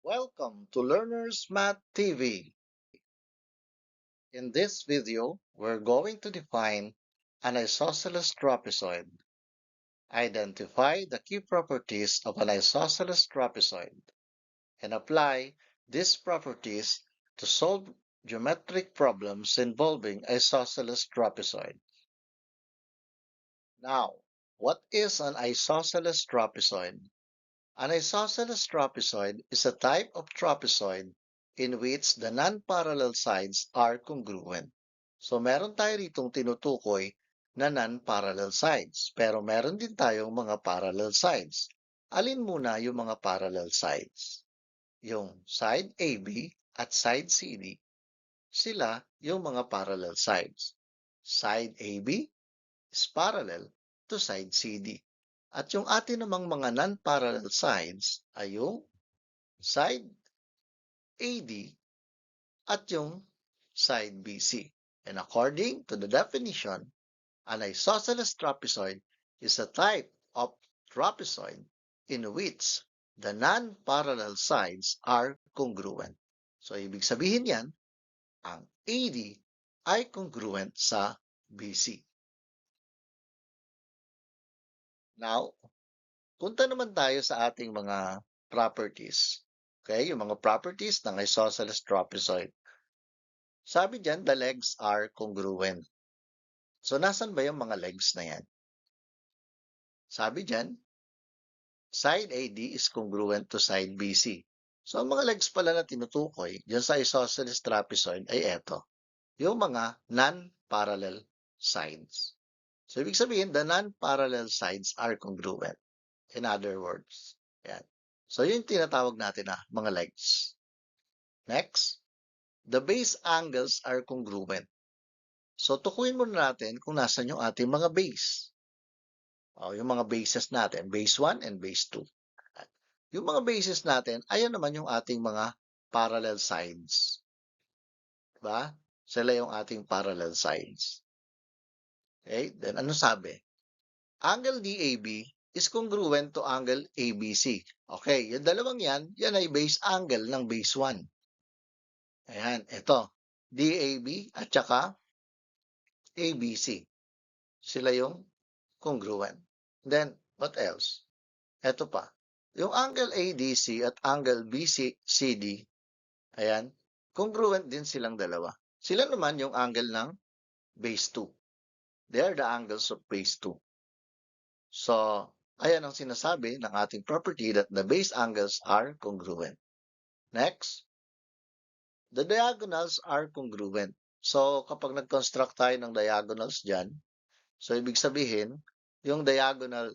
Welcome to Learners Math TV. In this video, we're going to define an isosceles trapezoid. Identify the key properties of an isosceles trapezoid and apply these properties to solve geometric problems involving isosceles trapezoid. Now, what is an isosceles trapezoid? An isosceles trapezoid is a type of trapezoid in which the non-parallel sides are congruent. So meron tayo ritong tinutukoy na non-parallel sides, pero meron din tayong mga parallel sides. Alin muna yung mga parallel sides? Yung side AB at side CD, sila yung mga parallel sides. Side AB is parallel to side CD. At yung atin namang mga non-parallel sides ay yung side AD at yung side BC. And according to the definition, an isosceles trapezoid is a type of trapezoid in which the non-parallel sides are congruent. So, ibig sabihin yan, ang AD ay congruent sa BC. Now, punta naman tayo sa ating mga properties. Okay, yung mga properties ng isosceles trapezoid. Sabi diyan, the legs are congruent. So, nasan ba yung mga legs na yan? Sabi diyan, side AD is congruent to side BC. So, ang mga legs pala na tinutukoy diyan sa isosceles trapezoid ay eto, yung mga non-parallel sides. So, ibig sabihin, the non-parallel sides are congruent. In other words, yan. So, yun yung tinatawag natin na mga legs. Next, the base angles are congruent. So, tukuyin muna natin kung nasan yung ating mga base. O, yung mga bases natin, base 1 and base 2. Yung mga bases natin, ayan naman yung ating mga parallel sides. Diba? Sila yung ating parallel sides. Okay? Then, ano sabi? Angle DAB is congruent to angle ABC. Okay, yung dalawang yan ay base angle ng base 1. Ayan, ito. DAB at saka ABC. Sila yung congruent. Then, what else? Ito pa. Yung angle ADC at angle BCD, ayan, congruent din silang dalawa. Sila naman yung angle ng base 2. They are the angles of base 2. So, ayan ang sinasabi ng ating property that the base angles are congruent. Next, the diagonals are congruent. So, kapag nag-construct tayo ng diagonals dyan, so ibig sabihin, yung diagonal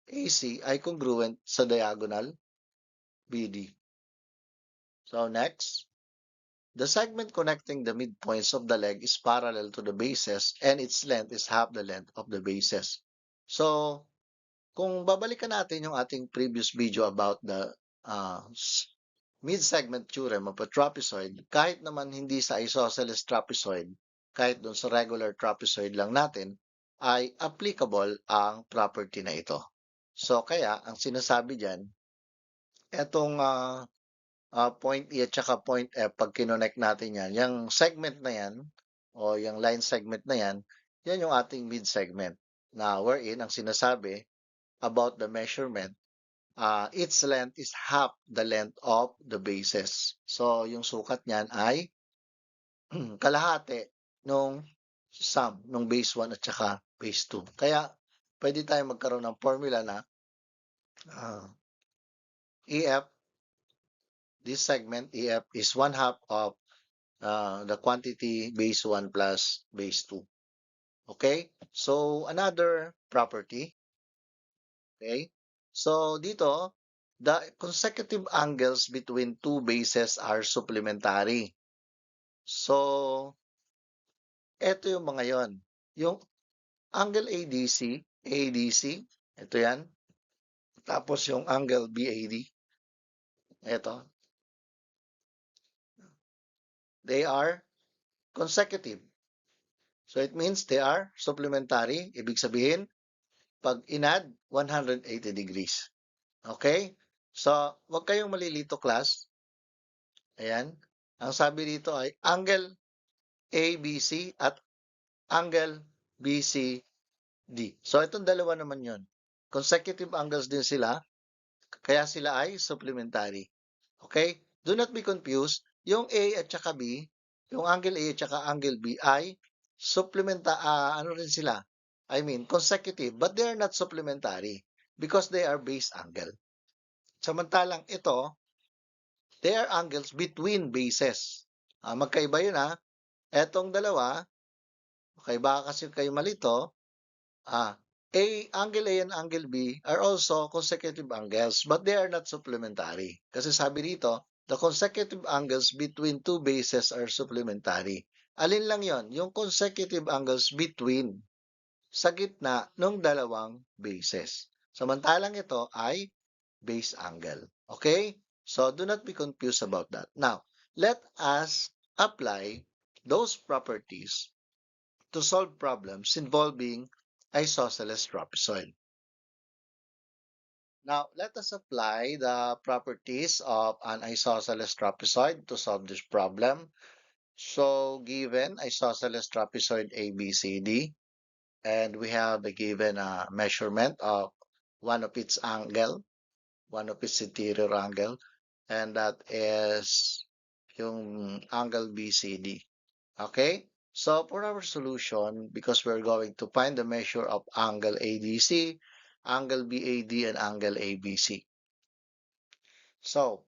AC ay congruent sa diagonal BD. So, next, the segment connecting the midpoints of the leg is parallel to the bases and its length is half the length of the bases. So, kung babalikan natin yung ating previous video about the mid-segment theorem of a trapezoid, kahit naman hindi sa isosceles trapezoid, kahit dun sa regular trapezoid lang natin, ay applicable ang property na ito. So, kaya, ang sinasabi dyan, etong point E at saka point F, pag kinonect natin yan, yung segment na yan, o yung line segment na yan, yan yung ating mid-segment. Na wherein, ang sinasabi about the measurement, its length is half the length of the bases. So, yung sukat niyan ay kalahati nung sum, nung base 1 at saka base 2. Kaya, pwede tayo magkaroon ng formula na EF, this segment EF is 1/2 of the quantity base 1 plus base 2. Okay? So, another property. Okay? So, dito, the consecutive angles between two bases are supplementary. So, eto yung mga yon. Yung angle ADC, ito yan. Tapos yung angle BAD, ito. They are consecutive. So, it means they are supplementary. Ibig sabihin, pag inad, 180 degrees. Okay? So, wag kayong malilito class. Ayan. Ang sabi dito ay angle ABC at angle BCD. So, itong dalawa naman yon. Consecutive angles din sila, kaya sila ay supplementary. Okay? Do not be confused. Yung A at saka B, yung angle A at saka angle B ay ano rin sila? I mean, consecutive, but they are not supplementary because they are base angle. Samantalang ito, they are angles between bases. Magkaiba yun ha. Etong dalawa, okay, baka kasi kayo malito, ah, angle A and angle B are also consecutive angles, but they are not supplementary. Kasi sabi dito, the consecutive angles between two bases are supplementary. Alin lang yon? Yung consecutive angles between sa gitna ng dalawang bases. Samantalang ito ay base angle. Okay? So, do not be confused about that. Now, let us apply those properties to solve problems involving isosceles trapezoid. Now, let us apply the properties of an isosceles trapezoid to solve this problem. So, given isosceles trapezoid ABCD, and we have a given measurement of one of its angle, one of its interior angle, and that is yung angle BCD. Okay? So for our solution, because we're going to find the measure of angle ADC, angle BAD, and angle ABC. So,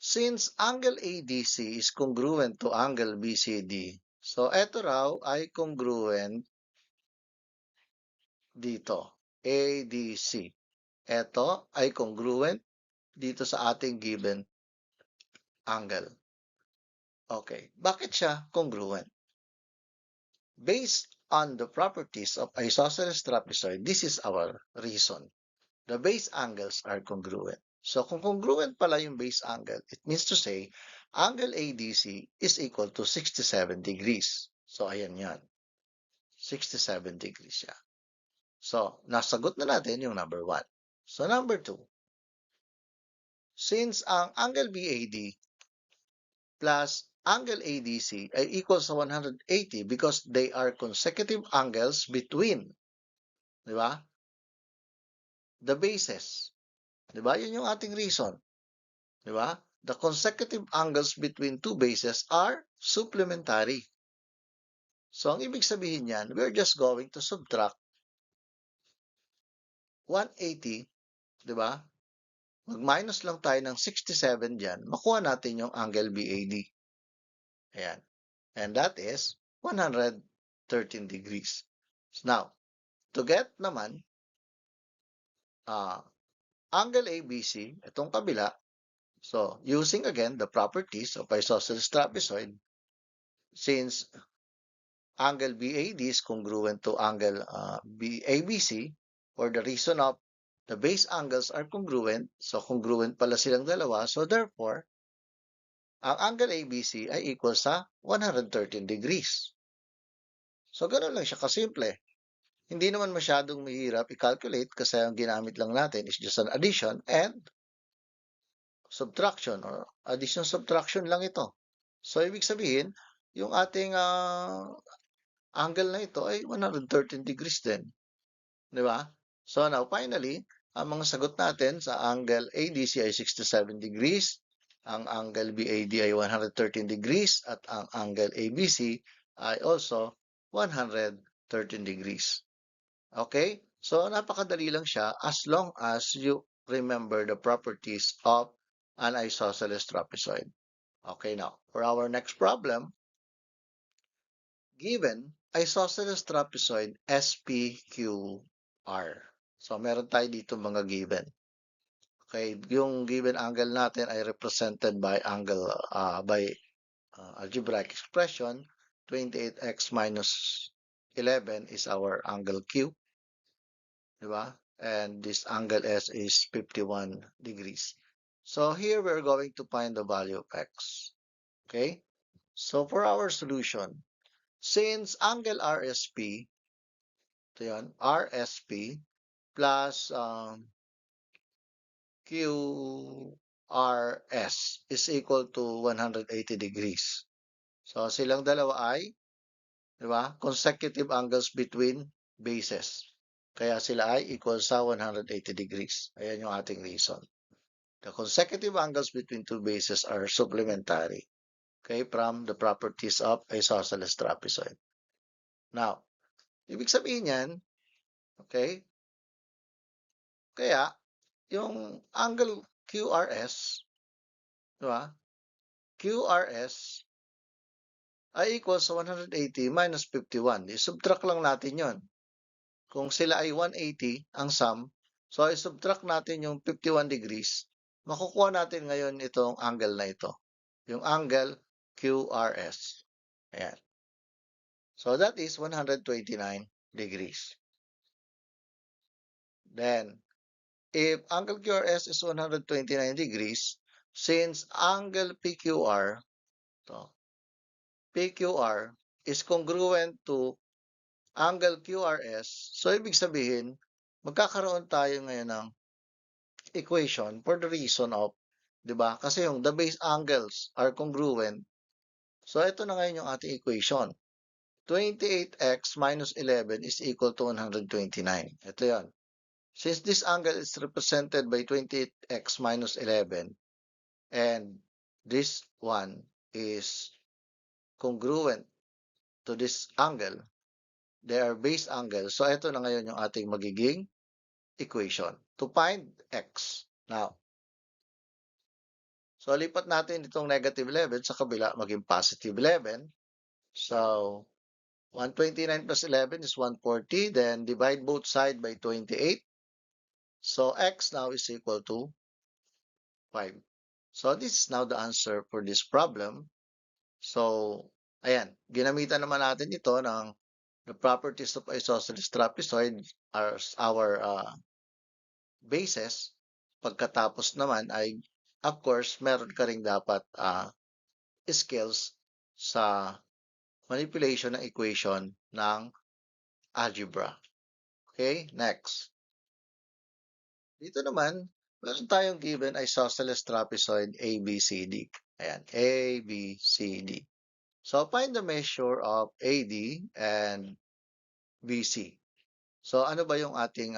since angle ADC is congruent to angle BCD, so ito raw ay congruent dito, ADC. Ito ay congruent dito sa ating given angle. Okay, bakit siya congruent? Based on the properties of isosceles trapezoid, this is our reason. The base angles are congruent. So kung congruent pala yung base angle, it means to say, angle ADC is equal to 67 degrees. So ayan yan. 67 degrees siya. So, nasagot na natin yung number 1. So number 2, since ang angle BAD plus angle ADC ay equal sa 180 because they are consecutive angles between, di ba? The bases. Di ba? Yun yung ating reason. Di ba? The consecutive angles between two bases are supplementary. So, ang ibig sabihin yan, we're just going to subtract 180, di ba? Mag-minus lang tayo ng 67 dyan, makuha natin yung angle BAD. Ayan. And that is 113 degrees. Now, to get naman, angle ABC, itong kabila, so using again the properties of isosceles trapezoid, since angle BAD is congruent to angle ABC, for the reason of the base angles are congruent, so congruent pala silang dalawa, so therefore, ang angle ABC ay equal sa 113 degrees. So, ganun lang siya kasimple. Hindi naman masyadong mahirap i-calculate kasi ang ginamit lang natin is just an addition and subtraction or addition-subtraction lang ito. So, ibig sabihin, yung ating angle na ito ay 113 degrees din. Di ba? So, now, finally, ang mga sagot natin sa angle ADC ay 67 degrees, ang angle BAD ay 113 degrees, at ang angle ABC ay also 113 degrees. Okay? So, napakadali lang siya as long as you remember the properties of an isosceles trapezoid. Okay, now, for our next problem, given isosceles trapezoid SPQR. So, meron tayo dito mga given. Okay, yung given angle natin ay represented by angle by algebraic expression. 28x minus 11 is our angle Q. Diba? And this angle S is 51 degrees. So here we're going to find the value of x. Okay? So for our solution, since angle RSP, ito yan, RSP plus Q QRS is equal to 180 degrees. So silang dalawa ay, di ba, consecutive angles between bases. Kaya sila ay equal sa 180 degrees. Ayan yung ating reason. The consecutive angles between two bases are supplementary. Okay, from the properties of isosceles trapezoid. Now, ibig sabihin yan, okay, kaya yung angle QRS, di ba? QRS ay equal sa 180 minus 51. I-subtract lang natin yon. Kung sila ay 180 ang sum, so i-subtract natin yung 51 degrees, makukuha natin ngayon itong angle na ito. Yung angle QRS. Ayan. So that is 129 degrees. Then, if angle QRS is 129 degrees, since angle PQR, to, PQR is congruent to angle QRS, so ibig sabihin, magkakaroon tayo ngayon ng equation for the reason of, di ba? Kasi yung the base angles are congruent. So ito na ngayon yung ating equation. 28x minus 11 is equal to 129. Ito yan. Since this angle is represented by 28x minus 11 and this one is congruent to this angle, they are base angles. So ito na ngayon yung ating magiging equation to find x. Now, so lipat natin itong negative 11 sa kabila maging positive 11. So 129 plus 11 is 140. Then divide both sides by 28. So x now is equal to 5. So this is now the answer for this problem. So, ayan, ginamitan naman natin ito ng the properties of isosceles trapezoid as our basis. Pagkatapos naman ay, of course, meron ka ring dapat skills sa manipulation ng equation ng algebra. Okay, next. Dito naman, meron tayong given isosceles trapezoid ABCD. Ayan, ABCD. So, find the measure of AD and BC. So, ano ba yung ating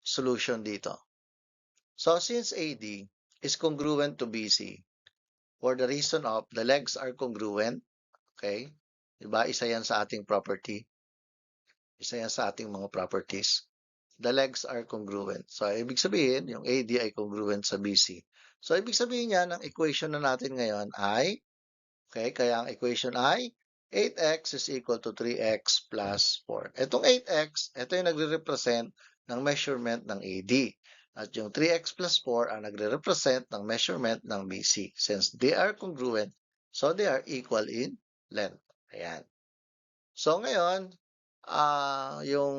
solution dito? So, since AD is congruent to BC, for the reason of the legs are congruent, okay? Diba? Isa yan sa ating property. Isa yan sa ating mga properties. The legs are congruent. So, ibig sabihin, yung AD ay congruent sa BC. So, ibig sabihin niya, ng equation na natin ngayon ay, okay, kaya ang equation ay 8x is equal to 3x plus 4. Itong 8x, ito yung nagre-represent ng measurement ng AD. At yung 3x plus 4 ang nagre-represent ng measurement ng BC. Since they are congruent, so they are equal in length. Ayan. So ngayon, yung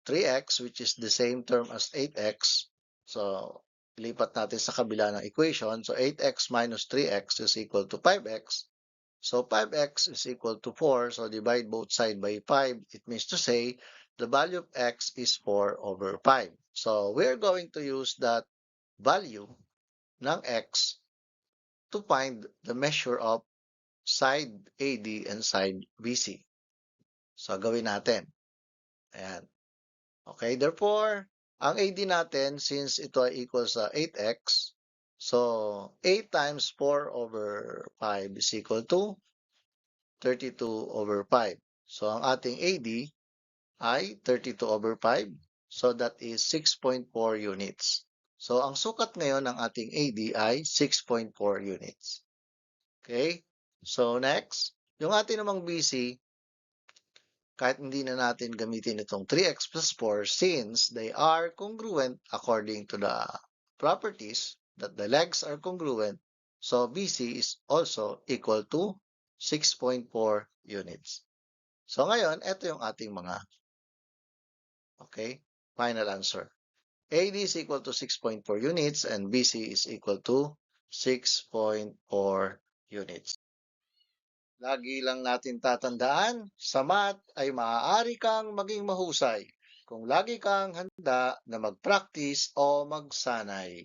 3x, which is the same term as 8x, so lipat natin sa kabila ng equation. So 8x minus 3x is equal to 5x. So 5x is equal to 4. So divide both sides by 5. It means to say the value of x is 4 over 5. So we're going to use that value ng x to find the measure of side AD and side BC. So gawin natin. Ayan. Okay, therefore, ang AD natin, since ito ay equal sa 8x, so 8 times 4 over 5 is equal to 32 over 5. So, ang ating AD ay 32 over 5. So, that is 6.4 units. So, ang sukat ngayon ng ating AD ay 6.4 units. Okay? So, next, yung ating namang BC, kahit hindi na natin gamitin itong 3x plus 4 since they are congruent according to the properties that the legs are congruent. So, BC is also equal to 6.4 units. So, ngayon, ito yung ating mga, okay, final answer. AD is equal to 6.4 units and BC is equal to 6.4 units. Lagi lang natin tatandaan, sa math ay maaari kang maging mahusay kung lagi kang handa na mag-practice o magsanay.